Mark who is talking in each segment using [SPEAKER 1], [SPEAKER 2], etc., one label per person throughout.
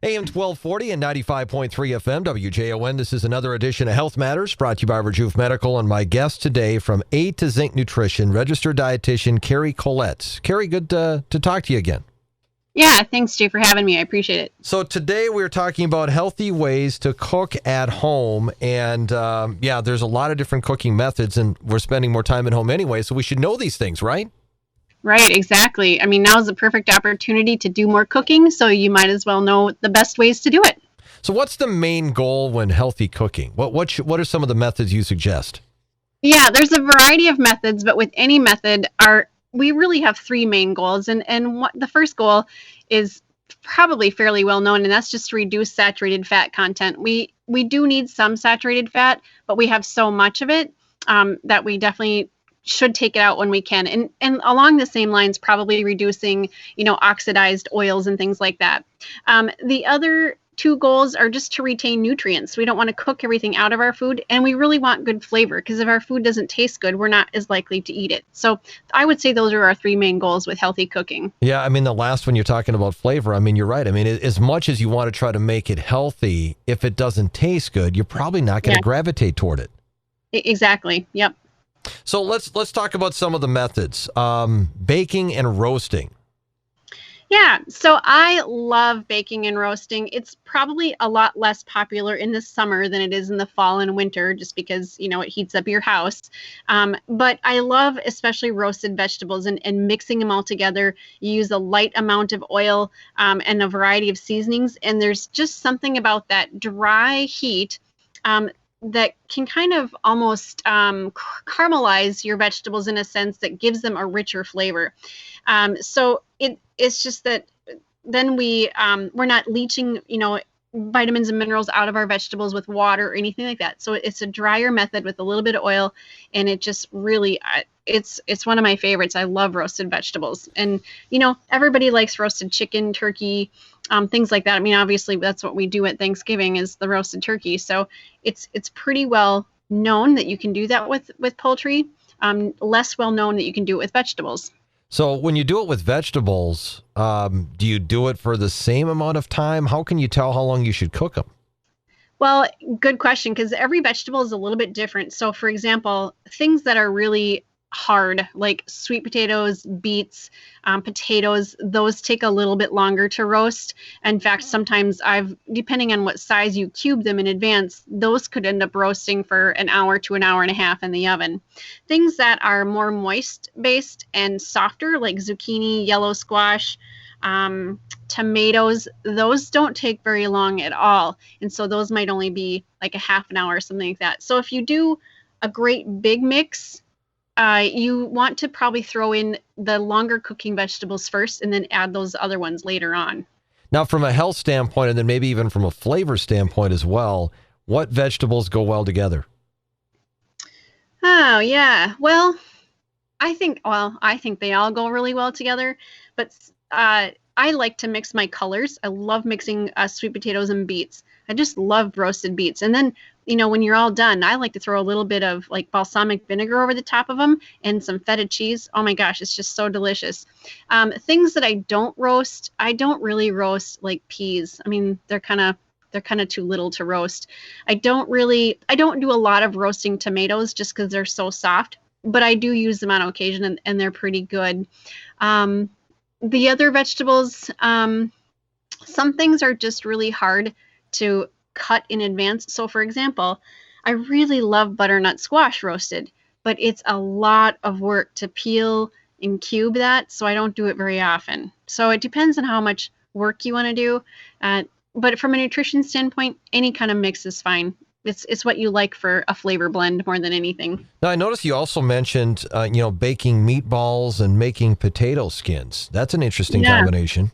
[SPEAKER 1] AM 1240 and 95.3 FM, WJON. This is another edition of Health Matters, brought to you by Rejuve Medical. And my guest today from A to Zinc Nutrition, registered dietitian Kari Collett. Kari, good to talk to you again.
[SPEAKER 2] Yeah, thanks, Jay, for having me. I appreciate it.
[SPEAKER 1] So today we're talking about healthy ways to cook at home. And there's a lot of different cooking methods, and we're spending more time at home anyway, so we should know these things, right?
[SPEAKER 2] Right, exactly. I mean, now is the perfect opportunity to do more cooking, so you might as well know the best ways to do it.
[SPEAKER 1] So what's the main goal when healthy cooking? What are some of the methods you suggest?
[SPEAKER 2] Yeah, there's a variety of methods, but with any method, we really have three main goals. And the first goal is probably fairly well known, and that's just to reduce saturated fat content. We do need some saturated fat, but we have so much of it that we definitely should take it out when we can. And along the same lines, probably reducing, oxidized oils and things like that. The other two goals are just to retain nutrients. We don't want to cook everything out of our food, and we really want good flavor, because if our food doesn't taste good, we're not as likely to eat it. So I would say those are our three main goals with healthy cooking. Yeah,
[SPEAKER 1] I mean, the last one, you're talking about flavor. I mean, you're right. I mean, as much as you want to try to make it healthy, if it doesn't taste good, you're probably not going to gravitate toward it.
[SPEAKER 2] Exactly. Yep.
[SPEAKER 1] So let's talk about some of the methods. Baking and roasting.
[SPEAKER 2] Yeah, so I love baking and roasting. It's probably a lot less popular in the summer than it is in the fall and winter, just because, it heats up your house. But I love especially roasted vegetables and mixing them all together. You use a light amount of oil and a variety of seasonings, and there's just something about that dry heat that can kind of almost caramelize your vegetables in a sense that gives them a richer flavor. So it's just that then we're not leaching, vitamins and minerals out of our vegetables with water or anything like that. So it's a drier method with a little bit of oil, and it just really, it's one of my favorites. I love roasted vegetables, and everybody likes roasted chicken, turkey, things like that. I mean, obviously that's what we do at Thanksgiving is the roasted turkey. So it's pretty well known that you can do that with poultry. Less well known that you can do it with vegetables.
[SPEAKER 1] So when you do it with vegetables, do you do it for the same amount of time? How can you tell how long you should cook them?
[SPEAKER 2] Well, good question, because every vegetable is a little bit different. So, for example, things that are really hard, like sweet potatoes, beets, potatoes, those take a little bit longer to roast. In fact, sometimes depending on what size you cube them in advance, those could end up roasting for an hour to an hour and a half in the oven. Things that are more moist based and softer, like zucchini, yellow squash, tomatoes, those don't take very long at all. And so those might only be like a half an hour or something like that. So if you do a great big mix, you want to probably throw in the longer cooking vegetables first and then add those other ones later on.
[SPEAKER 1] Now, from a health standpoint, and then maybe even from a flavor standpoint as well, what vegetables go well together?
[SPEAKER 2] Oh, yeah. Well, I think they all go really well together, but I like to mix my colors. I love mixing sweet potatoes and beets. I just love roasted beets. And then, when you're all done, I like to throw a little bit of like balsamic vinegar over the top of them and some feta cheese. Oh my gosh, it's just so delicious. Things that I don't roast, I don't really roast like peas. I mean, they're kind of too little to roast. I don't do a lot of roasting tomatoes just because they're so soft, but I do use them on occasion, and they're pretty good. The other vegetables, some things are just really hard to cut in advance. So for example, I really love butternut squash roasted, but it's a lot of work to peel and cube that, so I don't do it very often. So it depends on how much work you want to do. But from a nutrition standpoint, any kind of mix is fine. It's what you like for a flavor blend more than anything.
[SPEAKER 1] Now, I noticed you also mentioned, baking meatballs and making potato skins. That's an interesting combination.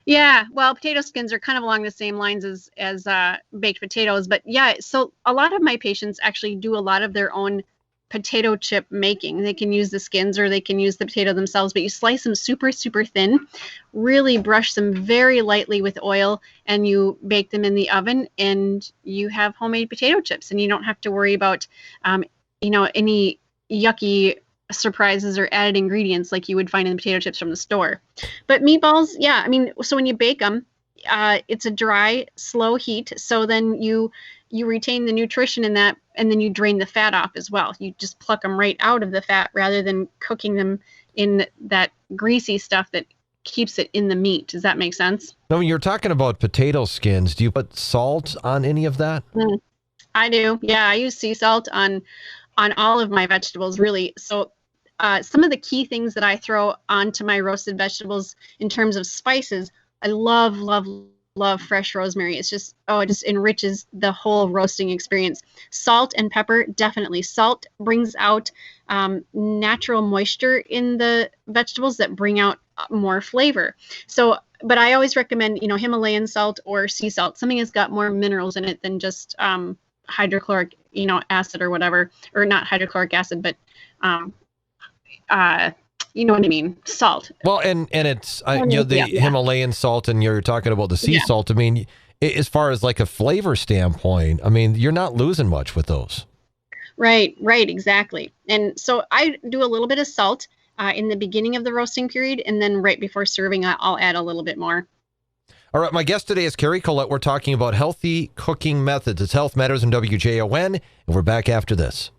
[SPEAKER 2] Yeah, well, potato skins are kind of along the same lines as baked potatoes. But yeah, so a lot of my patients actually do a lot of their own potato chip making. They can use the skins or they can use the potato themselves, but you slice them super, super thin, really brush them very lightly with oil, and you bake them in the oven, and you have homemade potato chips, and you don't have to worry about, any yucky surprises or added ingredients like you would find in the potato chips from the store. But meatballs, yeah, I mean, so when you bake them, it's a dry, slow heat. So then you retain the nutrition in that, and then you drain the fat off as well. You just pluck them right out of the fat rather than cooking them in that greasy stuff that keeps it in the meat. Does that make sense?
[SPEAKER 1] Now, when you're talking about potato skins, do you put salt on any of that?
[SPEAKER 2] I do. Yeah, I use sea salt on all of my vegetables, really. So some of the key things that I throw onto my roasted vegetables in terms of spices, I love, love, love fresh rosemary. It's just, it just enriches the whole roasting experience. Salt and pepper, definitely. Salt brings out natural moisture in the vegetables that bring out more flavor. So, but I always recommend, Himalayan salt or sea salt, something that's got more minerals in it than just hydrochloric, acid or whatever, or not hydrochloric acid, but you know what I mean, salt.
[SPEAKER 1] Well, and it's Himalayan salt, and you're talking about the sea salt. I mean, as far as like a flavor standpoint, I mean, you're not losing much with those.
[SPEAKER 2] Right, exactly. And so I do a little bit of salt in the beginning of the roasting period, and then right before serving, I'll add a little bit more.
[SPEAKER 1] All right, my guest today is Kari Collett. We're talking about healthy cooking methods. It's Health Matters on WJON, and we're back after this.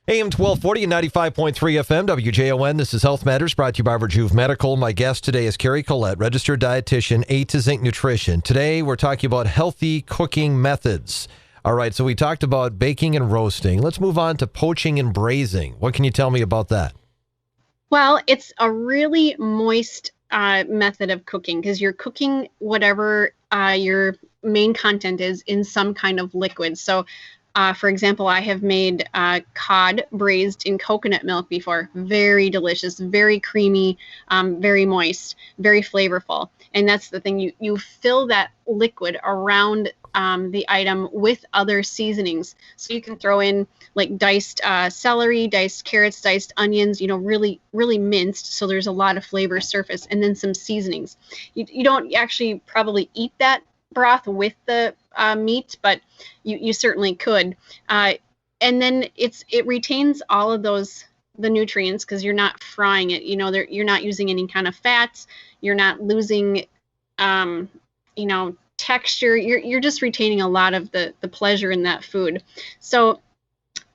[SPEAKER 1] AM 1240 and 95.3 FM, WJON. This is Health Matters, brought to you by WJON Medical. My guest today is Kari Collett, registered dietitian, A to Zinc Nutrition. Today, we're talking about healthy cooking methods. All right, so we talked about baking and roasting. Let's move on to poaching and braising. What can you tell me about that?
[SPEAKER 2] Well, it's a really moist method of cooking because you're cooking whatever your main content is in some kind of liquid. So, for example, I have made cod braised in coconut milk before. Very delicious, very creamy, very moist, very flavorful. And that's the thing. You fill that liquid around the item with other seasonings. So you can throw in like diced celery, diced carrots, diced onions, really, really minced. So there's a lot of flavor surface, and then some seasonings. You don't actually probably eat that broth with the meat, but you certainly could. And then it retains all of the nutrients because you're not frying it. You're not using any kind of fats. You're not losing, texture. You're just retaining a lot of the pleasure in that food. So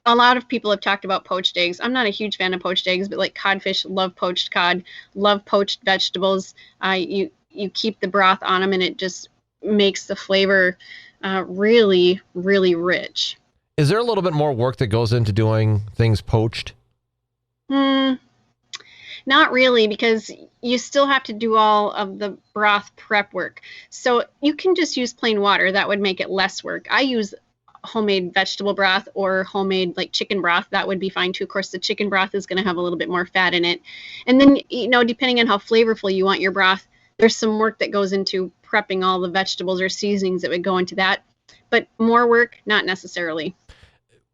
[SPEAKER 2] a lot of people have talked about poached eggs. I'm not a huge fan of poached eggs, but like codfish, love poached cod, love poached vegetables. You keep the broth on them, and it just makes the flavor really, really rich.
[SPEAKER 1] Is there a little bit more work that goes into doing things poached?
[SPEAKER 2] Not really, because you still have to do all of the broth prep work. So you can just use plain water. That would make it less work. I use homemade vegetable broth or homemade like chicken broth. That would be fine too. Of course, the chicken broth is going to have a little bit more fat in it. And then, depending on how flavorful you want your broth, there's some work that goes into prepping all the vegetables or seasonings that would go into that. But more work, not necessarily.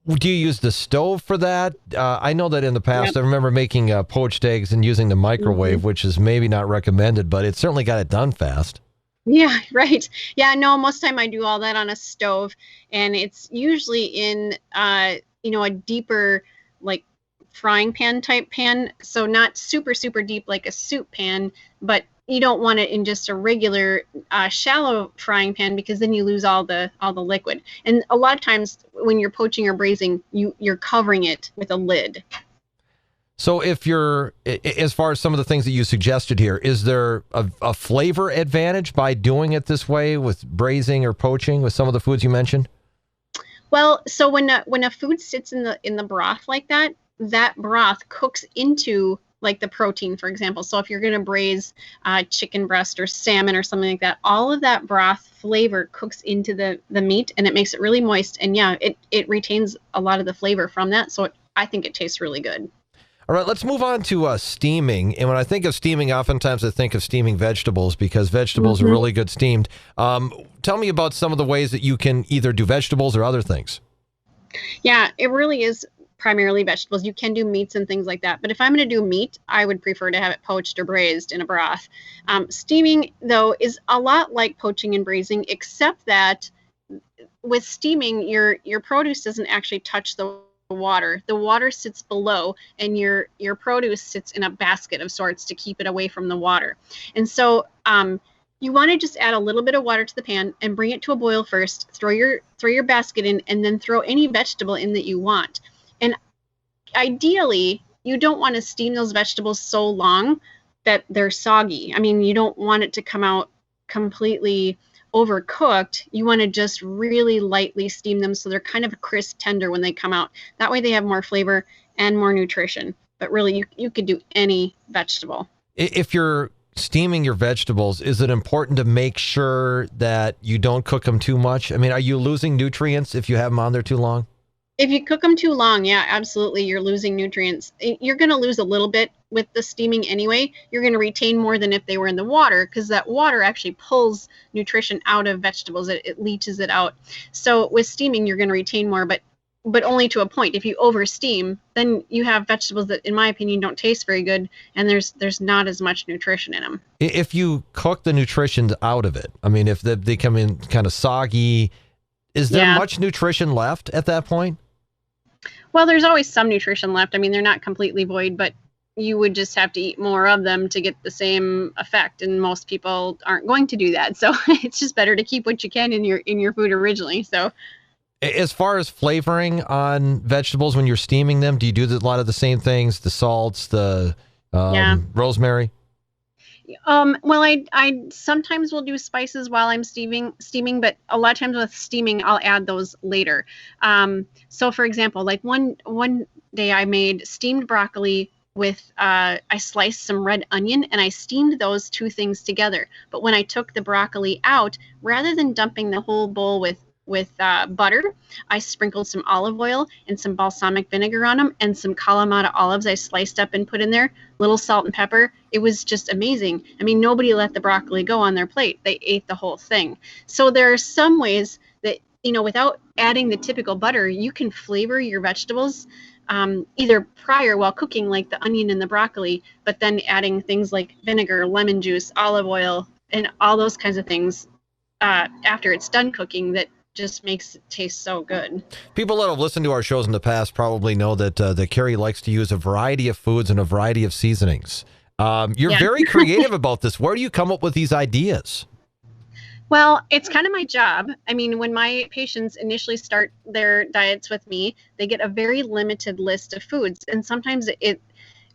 [SPEAKER 1] Do you use the stove for that? I know that in the past, I remember making poached eggs and using the microwave, which is maybe not recommended, but it certainly got it done fast.
[SPEAKER 2] Yeah, right. Yeah, no, most of the time I do all that on a stove, and it's usually in, a deeper, like frying pan type pan. So not super, super deep like a soup pan, but you don't want it in just a regular shallow frying pan because then you lose all the liquid. And a lot of times when you're poaching or braising, you're covering it with a lid.
[SPEAKER 1] So if you're, as far as some of the things that you suggested here, is there a flavor advantage by doing it this way with braising or poaching with some of the foods you mentioned?
[SPEAKER 2] Well, so when a food sits in the broth like that, that broth cooks into like the protein, for example. So if you're going to braise chicken breast or salmon or something like that, all of that broth flavor cooks into the meat, and it makes it really moist. And yeah, it retains a lot of the flavor from that. So I think it tastes really good.
[SPEAKER 1] All right, let's move on to steaming. And when I think of steaming, oftentimes I think of steaming vegetables because vegetables are really good steamed. Tell me about some of the ways that you can either do vegetables or other things. Yeah,
[SPEAKER 2] it really is primarily vegetables. You can do meats and things like that. But if I'm going to do meat, I would prefer to have it poached or braised in a broth. Steaming, though, is a lot like poaching and braising, except that with steaming, your produce doesn't actually touch the water. The water sits below, and your produce sits in a basket of sorts to keep it away from the water. And so You want to just add a little bit of water to the pan and bring it to a boil first. Throw your basket in, and then throw any vegetable in that you want. And ideally, you don't want to steam those vegetables so long that they're soggy. I mean, you don't want it to come out completely overcooked. You want to just really lightly steam them so they're kind of crisp, tender when they come out. That way they have more flavor and more nutrition. But really, you could do any vegetable.
[SPEAKER 1] If you're steaming your vegetables, is it important to make sure that you don't cook them too much? I mean, are you losing nutrients if you have them on there too long?
[SPEAKER 2] If you cook them too long, yeah, absolutely, you're losing nutrients. You're going to lose a little bit with the steaming anyway. You're going to retain more than if they were in the water, because that water actually pulls nutrition out of vegetables. It leaches it out. So with steaming, you're going to retain more, but only to a point. If you over steam, then you have vegetables that, in my opinion, don't taste very good, and there's not as much nutrition in them.
[SPEAKER 1] If you cook the nutrition out of it, I mean, if they come in kind of soggy, is there much nutrition left at that point?
[SPEAKER 2] Well, there's always some nutrition left. I mean, they're not completely void, but you would just have to eat more of them to get the same effect, and most people aren't going to do that. So it's just better to keep what you can in your food originally. So
[SPEAKER 1] as far as flavoring on vegetables when you're steaming them, do you do a lot of the same things, the salts, the rosemary?
[SPEAKER 2] Well, I sometimes will do spices while I'm steaming, but a lot of times with steaming, I'll add those later. So for example, like one day I made steamed broccoli with, I sliced some red onion and I steamed those two things together. But when I took the broccoli out, rather than dumping the whole bowl with butter, I sprinkled some olive oil and some balsamic vinegar on them, and some Kalamata olives I sliced up and put in there, little salt and pepper. It was just amazing. I mean, nobody let the broccoli go on their plate. They ate the whole thing. So there are some ways that, without adding the typical butter, you can flavor your vegetables either prior while cooking, like the onion and the broccoli, but then adding things like vinegar, lemon juice, olive oil, and all those kinds of things after it's done cooking that just makes it taste so good.
[SPEAKER 1] People that have listened to our shows in the past probably know that Kari likes to use a variety of foods and a variety of seasonings. You're very creative about this. Where do you come up with these ideas?
[SPEAKER 2] Well, it's kind of my job. I mean, when my patients initially start their diets with me, they get a very limited list of foods. And sometimes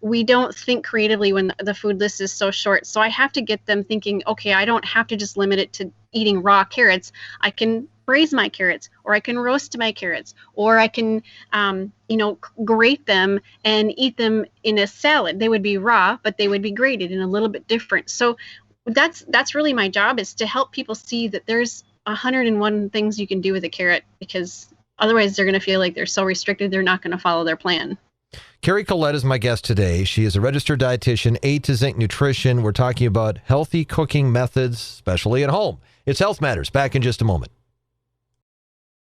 [SPEAKER 2] we don't think creatively when the food list is so short. So I have to get them thinking, okay, I don't have to just limit it to eating raw carrots. I can braise my carrots, or I can roast my carrots, or I can, grate them and eat them in a salad. They would be raw, but they would be grated and a little bit different. So that's really my job, is to help people see that there's 101 things you can do with a carrot, because otherwise they're going to feel like they're so restricted, they're not going to follow their plan.
[SPEAKER 1] Kari Collett is my guest today. She is a registered dietitian, A to Zinc Nutrition. We're talking about healthy cooking methods, especially at home. It's Health Matters. Back in just a moment.